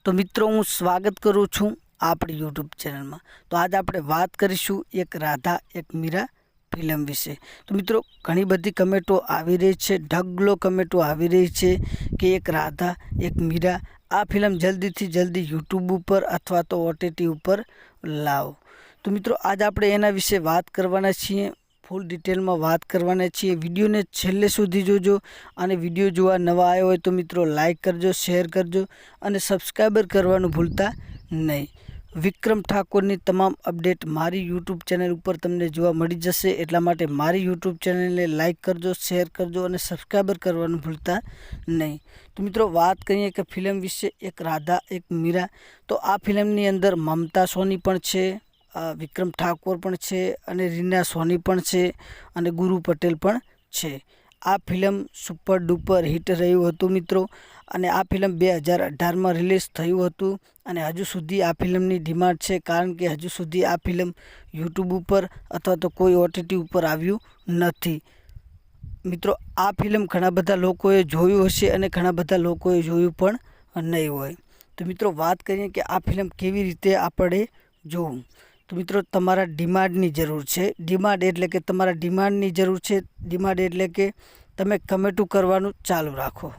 तो मित्रों हूँ स्वागत करूँ छूँ आपणी यूट्यूब चैनल में। तो आज आप बात करीशू एक राधा एक मीरा फिल्म विषे। तो मित्रों घणी बधी कमेंटो आवी रही है, ढगलो कमेंटो आवी रही है कि एक राधा एक मीरा आ फिल्म जल्दी थी जल्दी यूट्यूब पर अथवा तो OTT पर लाओ। तो मित्रों आज आप एना विषे बात करवाना छीए, फूल डिटेल में बात करवाना छीए। विडियो ने छेल्ले सुधी जोजो अने विडियो जोवा नवा आयो होय तो मित्रों लाइक करजो, शेर करजो अने सब्सक्राइबर करवानुं भूलता नहीं। विक्रम ठाकुरनी तमाम अपडेट मारी यूट्यूब चैनल पर तमने जोवा मळी जशे, एटला माटे मारी यूट्यूब चैनल ने लाइक करजो, शेर करजो अने सब्सक्राइबर करवानुं भूलता नहीं। तो मित्रों बात करीए कि फिल्म विषे एक राधा एक मीरा। तो आ फिल्मनी अंदर ममता सोनी पण छे, विक्रम ठाकुर पण छे अने रीना सोनी पण छे अने गुरु पटेल पण छे। आ फिल्म सुपर डुपर हिट रह्युं हतुं मित्रों अने आ फिल्म 2018 में रिलीज थयुं हतुं अने हजू सुधी आ फिल्मनी डिमांड छे, कारण के हजू सुधी आ फिल्म यूट्यूब पर अथवा तो कोई OTT पर आव्युं नथी। मित्रों आ फिल्म घणा बधा लोकोए जोयुं हशे अने घणा बधा लोकोए जोयुं पण नहीं होय। तो मित्रों बात करीए कि आ फिल्म केवी रीते आपणे जोवुं। तो मित्रों तमारा डिमांडनी जरूर है। डिमांड एटले के तमारा डिमांडनी जरूर है। डिमांड एटले के तमे कमेंटू करवानुं चालू राखो।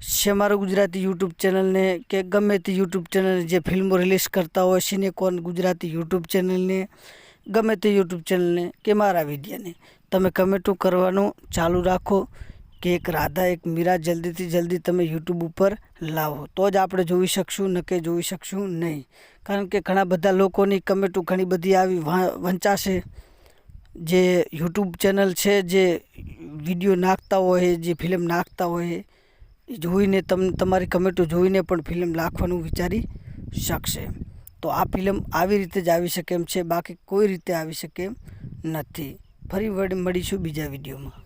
शेमारो गुजराती यूट्यूब चैनल ने के गमे ते यूट्यूब चैनल जे फिल्मों रिलीज करता हो, सिनेकॉन गुजराती यूट्यूब चैनल ने गमे ते यूट्यूब चैनल ने के मारा विडियो ने तमे कमेंटू करवानुं चालू राखो कि एक राधा एक मीरा जल्दी थी जल्दी तमे यूट्यूब पर लावो, तो ज आपणे जोई शकशुं, नके जोई शकशुं नहीं। कारण के घणा बधा लोकोनी कमेंटो घणी बधी आवी वंचाशे। जे यूट्यूब चैनल छे जे विडियो नाखता होय, जे फिल्म नाखता होय ए जोईने तमारी कमेंटो जोईने पण फिल्म नाखवानुं विचारी शकशे। तो आ फिल्म आवी रीते ज आवी शके एम छे, बाकी कोई रीते आवी शके एम नथी। फरी वળી મળીશું બીજા વિડીયોમાં।